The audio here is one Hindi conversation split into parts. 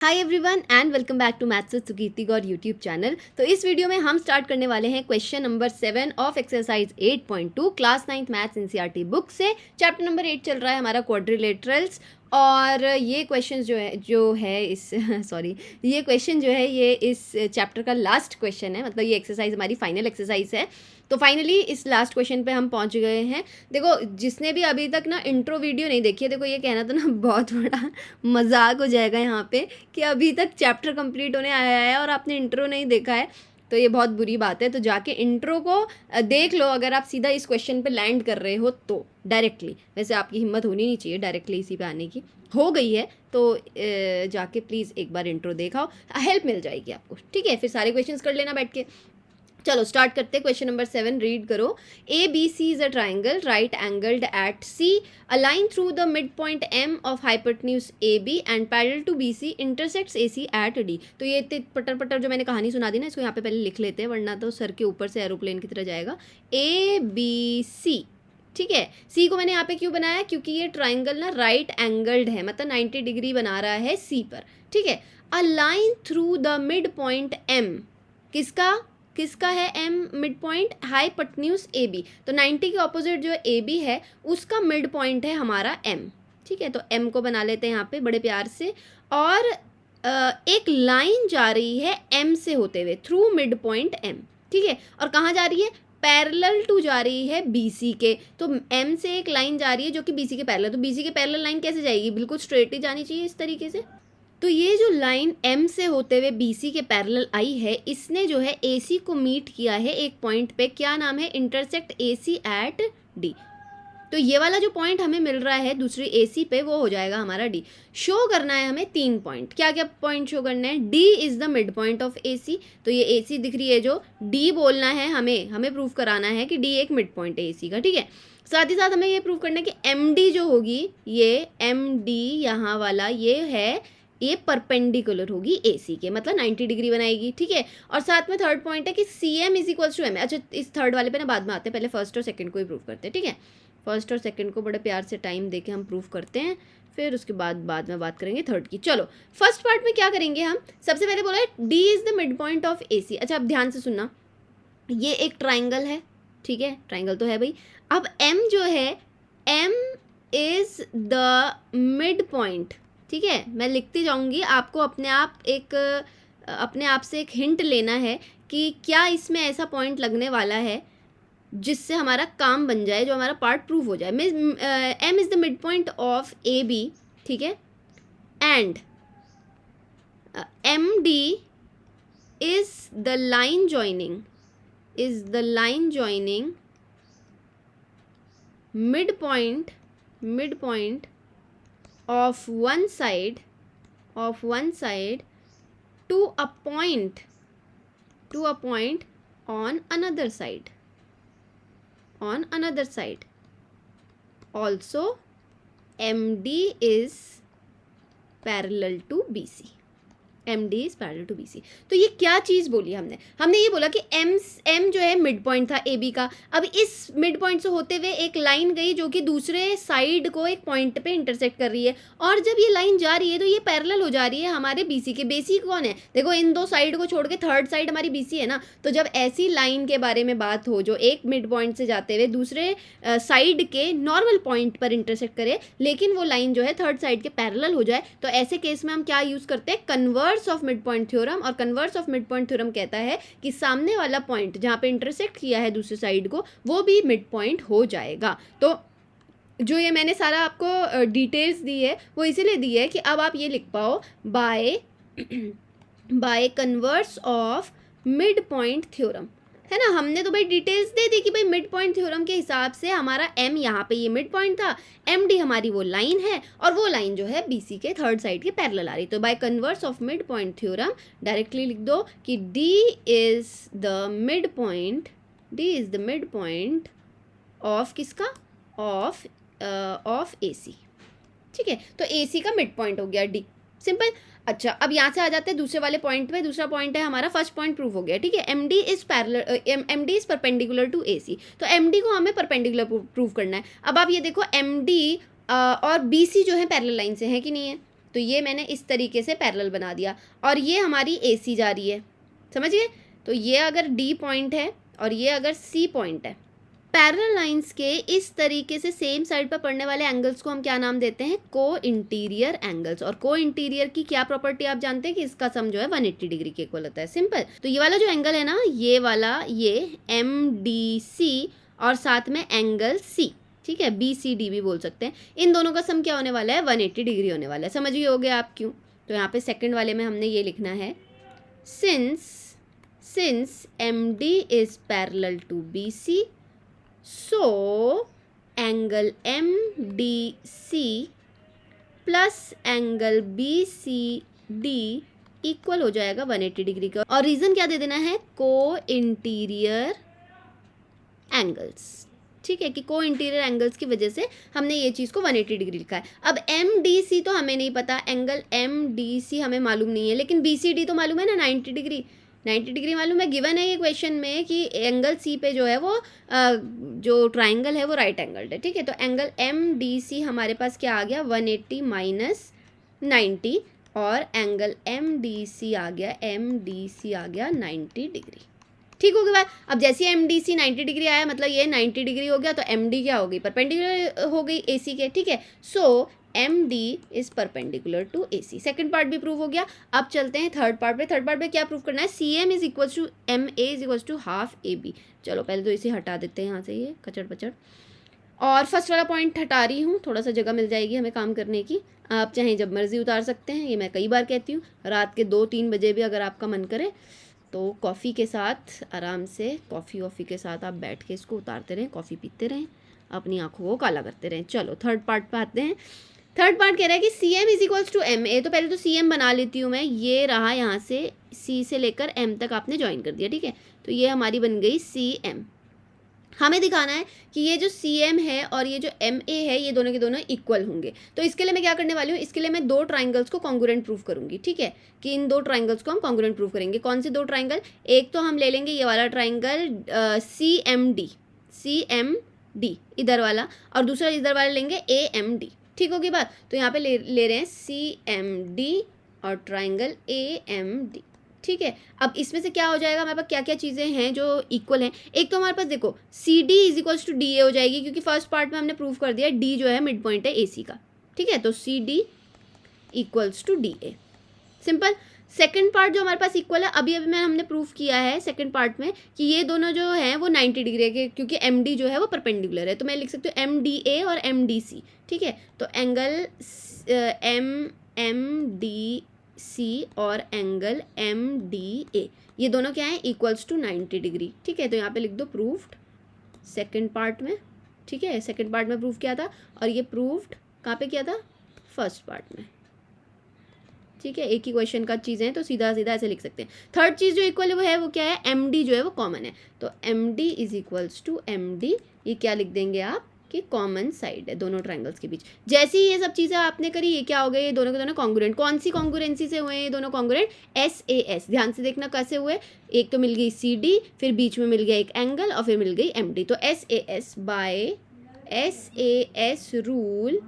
Hi everyone and welcome back to maths with Sukirti Gaur YouTube channel. तो इस वीडियो में हम स्टार्ट करने वाले हैं question number 7 of exercise 8.2 class 9th maths NCERT book से। चैप्टर नंबर 8 चल रहा है हमारा क्वाड्रिलेटरल्स। और ये क्वेश्चन जो है इस सॉरी ये क्वेश्चन जो है ये इस चैप्टर का लास्ट क्वेश्चन है, मतलब ये एक्सरसाइज हमारी फाइनल एक्सरसाइज है। तो फाइनली इस लास्ट क्वेश्चन पे हम पहुंच गए हैं। देखो, जिसने भी अभी तक ना इंट्रो वीडियो नहीं देखी है, देखो ये कहना तो ना बहुत बड़ा मजाक हो जाएगा यहाँ पे कि अभी तक चैप्टर कंप्लीट होने आया है और आपने इंट्रो नहीं देखा है, तो ये बहुत बुरी बात है। तो जाके इंट्रो को देख लो अगर आप सीधा इस क्वेश्चन पे लैंड कर रहे हो तो डायरेक्टली। वैसे आपकी हिम्मत होनी नहीं चाहिए डायरेक्टली इसी पे आने की, हो गई है तो जाके प्लीज़ एक बार इंट्रो देखाओ, हेल्प मिल जाएगी आपको। ठीक है, फिर सारे क्वेश्चंस कर लेना बैठ के। चलो स्टार्ट करते हैं। क्वेश्चन नंबर 7 रीड करो। A B C is a triangle right angled at C, a line through the mid point M of hypotenuse A B and parallel to B C intersects A C at D. तो ये पटर पटर जो मैंने कहानी सुना दी ना, इसको यहाँ पे पहले लिख लेते हैं वरना तो सर के ऊपर से एरोप्लेन की तरह जाएगा। ए बी सी, ठीक है। सी को मैंने यहाँ पे क्यों बनाया, क्योंकि ये ट्राइंगल ना राइट एंगल्ड है, मतलब 90 डिग्री बना रहा है सी पर। ठीक है। A line through the mid point M, किसका है M mid point, hypotenuse A B. तो 90 के ऑपोजिट जो ए बी है उसका मिड पॉइंट है हमारा एम। ठीक है, तो एम को बना लेते हैं यहाँ पे बड़े प्यार से। और एक लाइन जा रही है एम से होते हुए थ्रू मिड पॉइंट एम। ठीक है, और कहाँ जा रही है, पैरेलल टू जा रही है बीसी के। तो एम से एक लाइन जा रही है जो कि बीसी के पैरेलल, तो बीसी के पैरेलल लाइन कैसे जाएगी, बिल्कुल स्ट्रेट ही जानी चाहिए इस तरीके से। तो ये जो लाइन M से होते हुए BC के पैरेलल आई है, इसने जो है AC को मीट किया है एक पॉइंट पे, क्या नाम है, इंटरसेक्ट AC एट D। तो ये वाला जो पॉइंट हमें मिल रहा है दूसरी AC पे, वो हो जाएगा हमारा D। शो करना है हमें 3 पॉइंट। क्या क्या पॉइंट शो करना है, D is the mid point of AC। तो ये AC दिख रही है जो D बोलना है, हमें प्रूव कराना है कि D एक मिड पॉइंट है AC का। ठीक है, साथ ही साथ हमें ये प्रूव करना है कि MD जो होगी, ये MD यहाँ वाला ये परपेंडिकुलर होगी AC के, मतलब 90 डिग्री बनाएगी। ठीक है, और साथ में थर्ड पॉइंट है कि CM is equals to M। अच्छा, इस थर्ड वाले पे ना बाद में आते हैं, पहले फर्स्ट और सेकंड को ही प्रूव करते हैं। ठीक है, फर्स्ट और सेकंड को बड़े प्यार से टाइम देके हम प्रूव करते हैं, फिर उसके बाद में बात करेंगे थर्ड की। चलो फर्स्ट पार्ट में क्या करेंगे हम, सबसे पहले बोला है D is the mid point of AC। अच्छा, अब ध्यान से सुनना, ये एक ट्राइंगल है। ठीक है, ट्राइंगल तो है भाई। अब M जो है, M is the mid point. ठीक है, मैं लिखती जाऊंगी, आपको अपने आप से एक हिंट लेना है कि क्या इसमें ऐसा पॉइंट लगने वाला है जिससे हमारा काम बन जाए, जो हमारा पार्ट प्रूव हो जाए। M is the mid point of AB। ठीक है, and MD is the line joining mid point of one side to a point on another side. Also MD is parallel to BC। MD is parallel to BC। तो ये क्या चीज़ बोली हमने ये बोला कि M जो है मिड पॉइंट था AB का। अब इस मिड पॉइंट से होते हुए एक लाइन गई जो कि दूसरे साइड को एक पॉइंट पे इंटरसेक्ट कर रही है, और जब ये लाइन जा रही है तो ये पैरेलल हो जा रही है हमारे BC के। BC कौन है, देखो इन दो साइड को छोड़ के थर्ड साइड हमारी BC है ना। तो जब ऐसी लाइन के बारे में बात हो जो एक मिड पॉइंट से जाते हुए दूसरे साइड के नॉर्मल पॉइंट पर इंटरसेक्ट करे, लेकिन वो लाइन जो है थर्ड साइड के पैरेलल हो जाए, तो ऐसे केस में हम क्या यूज़ करते हैं, converse of mid point theorem. और converse of mid point theorem कहता है कि सामने वाला पॉइंट जहां पे इंटरसेक्ट किया है दूसरी साइड को, वो भी मिड पॉइंट हो जाएगा। तो जो ये मैंने सारा आपको डिटेल्स दी है वो इसीलिए दी है कि अब आप ये लिख पाओ by converse of mid point theorem, है ना। हमने तो भाई डिटेल्स दे दी कि भाई मिड पॉइंट थ्योरम के हिसाब से हमारा M यहाँ पे ये मिड पॉइंट था, MD हमारी वो लाइन है, और वो लाइन जो है BC के थर्ड साइड के पैरेलल आ रही। तो by converse of mid point theorem directly लिख दो कि D is the mid point of किसका, ऑफ AC। ठीक है, तो AC का मिड पॉइंट हो गया D, सिंपल। अच्छा, अब यहाँ से आ जाते हैं दूसरे वाले पॉइंट पे। दूसरा पॉइंट है हमारा, फर्स्ट पॉइंट प्रूव हो गया। ठीक है, MD is perpendicular to AC। तो MD को हमें परपेंडिकुलर प्रूव करना है। अब आप ये देखो, MD और BC जो है पैरेलल लाइन से है कि नहीं है, तो ये मैंने इस तरीके से पैरेलल बना दिया और ये हमारी AC जा रही है, समझिए। तो ये अगर D पॉइंट है और ये अगर C पॉइंट है, पैरेलल लाइंस के इस तरीके से सेम साइड पर पड़ने वाले एंगल्स को हम क्या नाम देते हैं? को इंटीरियर एंगल्स। और को इंटीरियर की क्या प्रॉपर्टी आप जानते हैं कि इसका सम जो है 180 डिग्री के इक्वल होता है। सिंपल। तो ये वाला जो एंगल है ना, ये वाला, ये MDC और साथ में एंगल C, ठीक है, BCD भी बोल सकते हैं, इन दोनों का सम क्या होने वाला है? 180 डिग्री होने वाला है। समझ गए होगे आप क्यों? तो यहाँ पे सेकंड वाले में हमने ये लिखना है, since MD is parallel to BC, so angle MDC plus angle BCD equal हो जाएगा 180 डिग्री का। और रीजन क्या दे देना है? को इंटीरियर एंगल्स, ठीक है, कि को इंटीरियर एंगल्स की वजह से हमने ये चीज़ को 180 डिग्री लिखा है। अब MDC तो हमें नहीं पता, एंगल MDC हमें मालूम नहीं है, लेकिन BCD तो मालूम है ना, 90 डिग्री। 90 डिग्री मालूम है, गिवन है ये क्वेश्चन में कि एंगल C पे जो है वो जो ट्राइंगल है वो राइट एंगल्ड है, ठीक है। तो एंगल MDC हमारे पास क्या आ गया? 180 माइनस 90, और एंगल MDC आ गया 90 डिग्री, ठीक हो गया। अब जैसे MDC 90 डिग्री आया, मतलब ये 90 डिग्री हो गया, तो MD क्या हो गई? परपेंडिकुलर हो गई AC के, ठीक है। So MD is perpendicular to AC। Second part भी प्रूव हो गया। अब चलते हैं थर्ड पार्ट पे। थर्ड पार्ट पे क्या प्रूव करना है? CM is equal to MA is equal to half AB। चलो पहले तो इसे हटा देते हैं यहाँ से, ये कचड़ पचड़, और फर्स्ट वाला पॉइंट हटा रही हूँ, थोड़ा सा जगह मिल जाएगी हमें काम करने की। आप चाहें जब मर्जी उतार सकते हैं, ये मैं कई बार कहती हूँ। रात के 2-3 बजे भी अगर आपका मन करे तो कॉफ़ी के साथ आराम से, कॉफ़ी के साथ आप बैठ के इसको उतारते रहें, कॉफ़ी पीते रहें, अपनी आँखों को काला करते रहें। चलो थर्ड पार्ट पे आते हैं। थर्ड पार्ट कह रहा है कि CM is equals to MA। तो पहले तो CM बना लेती हूँ मैं, ये रहा, यहाँ से C से लेकर M तक आपने ज्वाइन कर दिया, ठीक है। तो ये हमारी बन गई CM। हमें दिखाना है कि ये जो CM है और ये जो MA है, ये दोनों के दोनों इक्वल होंगे। तो इसके लिए मैं क्या करने वाली हूँ? इसके लिए मैं दो ट्राइंगल्स को कॉन्ग्रुएंट प्रूव करूँगी, ठीक है, कि इन दो ट्राइंगल्स को हम कॉन्ग्रुएंट प्रूव करेंगे। कौन से दो ट्राइंगल? एक तो हम ले लेंगे ये वाला ट्राइंगल CMD इधर वाला, और दूसरा इधर वाला लेंगे AMD, ठीक होगी बात। तो यहाँ पे ले रहे हैं CMD और ट्राइंगल AMD, ठीक है। अब इसमें से क्या हो जाएगा? हमारे पास क्या क्या चीज़ें हैं जो इक्वल हैं? एक तो हमारे पास देखो CD is equals to DA हो जाएगी, क्योंकि फर्स्ट पार्ट में हमने प्रूव कर दिया D जो है मिड पॉइंट है AC का, ठीक है। तो CD equals to DA, simple. Second part जो हमारे पास इक्वल है, अभी हमने प्रूफ किया है सेकंड पार्ट में कि ये दोनों जो हैं वो 90 डिग्री के, क्योंकि MD जो है वो परपेंडिकुलर है। तो मैं लिख सकती हूँ MDA और MDC, ठीक है। तो एंगल MDC और एंगल MDA, ये दोनों क्या हैं? इक्वल्स टू 90 डिग्री, ठीक है। तो यहाँ पे लिख दो प्रूफ्ड सेकंड पार्ट में, ठीक है। सेकंड पार्ट में प्रूफ किया था, और ये प्रूफ्ड कहाँ पे किया था? फर्स्ट पार्ट में, ठीक है। एक ही क्वेश्चन का चीज़ है तो सीधा सीधा ऐसे लिख सकते हैं। थर्ड चीज़ जो इक्वल है वो क्या है? MD जो है वो कॉमन है। तो MD is equals to MD, ये क्या लिख देंगे आप कि कॉमन साइड है दोनों ट्राइंगल्स के बीच। जैसे ही ये सब चीज़ें आपने करी, ये क्या हो गए? ये दोनों के दोनों कॉन्ग्रुएंट। कौन सी कॉन्ग्रुएंसी से हुए ये दोनों कॉन्ग्रुएंट? SAS। ध्यान से देखना कैसे हुए। एक तो मिल गई CD, फिर बीच में मिल गया एक एंगल, और फिर मिल गई MD। तो SAS by SAS rule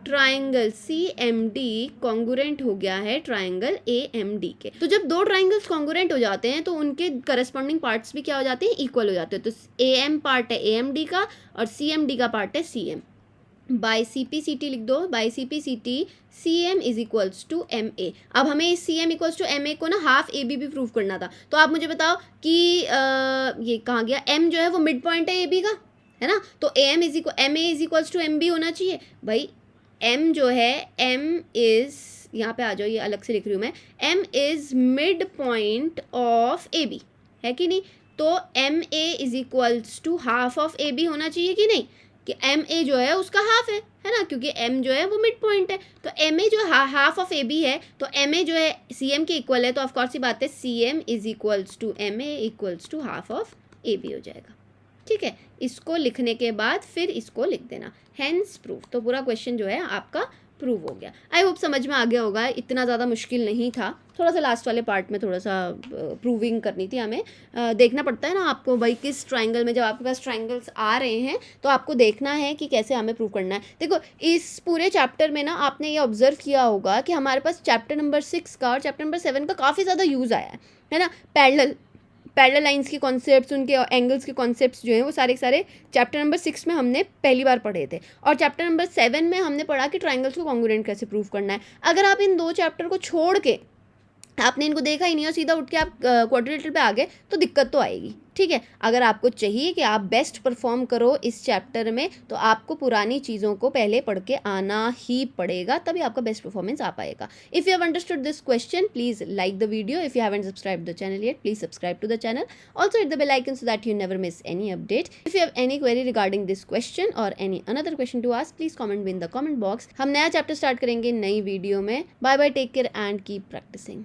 triangle CMD congruent हो गया है ट्राइंगल AMD के। तो जब दो ट्राइंगल्स कॉन्ग्रुएंट हो जाते हैं तो उनके करस्पॉन्डिंग पार्ट्स भी क्या हो जाते हैं? इक्वल हो जाते हैं। तो AM पार्ट है AMD का और CMD का पार्ट है CM। बाय CP/CT लिख दो, by CP/CT CM is equals to MA। अब हमें इस CM इक्वल्स टू MA को ना हाफ AB भी प्रूव करना था। तो आप मुझे बताओ कि ये कहाँ गया? M जो है वो मिड पॉइंट है AB का, है ना। तो MA is equals to MB होना चाहिए भाई। M जो है, M इज, यहाँ पे आ जाओ, ये अलग से लिख रही हूँ मैं, M is mid point of AB, है कि नहीं। तो MA is equals to half of AB होना चाहिए कि नहीं, कि MA जो है उसका हाफ है ना, क्योंकि M जो है वो मिड पॉइंट है। तो MA जो हाफ ऑफ AB है, तो MA जो है CM के इक्वल है। तो ऑफकोर्स ही बात है CM is equals to MA equals to half of AB हो जाएगा, ठीक है। इसको लिखने के बाद फिर इसको लिख देना, हेंस प्रूफ। तो पूरा क्वेश्चन जो है आपका प्रूव हो गया। आई होप समझ में आ गया होगा, इतना ज़्यादा मुश्किल नहीं था, थोड़ा सा लास्ट वाले पार्ट में थोड़ा सा प्रूविंग करनी थी हमें। देखना पड़ता है ना आपको भाई किस ट्राइंगल में, जब आपके पास ट्राइंगल्स आ रहे हैं तो आपको देखना है कि कैसे हमें प्रूव करना है। देखो इस पूरे चैप्टर में ना आपने ये ऑब्जर्व किया होगा कि हमारे पास चैप्टर नंबर 6 का और चैप्टर नंबर 7 का काफ़ी ज़्यादा यूज़ आया है ना। पैरेलल लाइंस के कॉन्सेप्ट्स, उनके एंगल्स के कॉन्सेप्ट्स जो हैं वो सारे सारे चैप्टर नंबर 6 में हमने पहली बार पढ़े थे, और चैप्टर नंबर 7 में हमने पढ़ा कि ट्राइंगल्स को कॉन्ग्रुएंट कैसे प्रूव करना है। अगर आप इन 2 चैप्टर को छोड़ के आपने इनको देखा ही नहीं और सीधा उठ के आप क्वाड्रिलेटरल पे आ गए तो दिक्कत तो आएगी, ठीक है। अगर आपको चाहिए कि आप बेस्ट परफॉर्म करो इस चैप्टर में तो आपको पुरानी चीज़ों को पहले पढ़ के आना ही पड़ेगा, तभी आपका बेस्ट परफॉर्मेंस आ पाएगा। If you have understood this question please like the video, if you haven't subscribe the channel yet please subscribe to the channel, also hit the bell icon so that you never miss any update. If you have any query regarding this question और any another question to ask please comment in the comment box. हम नया चैप्टर स्टार्ट करेंगे नई वीडियो में। Bye bye, take care and keep practising.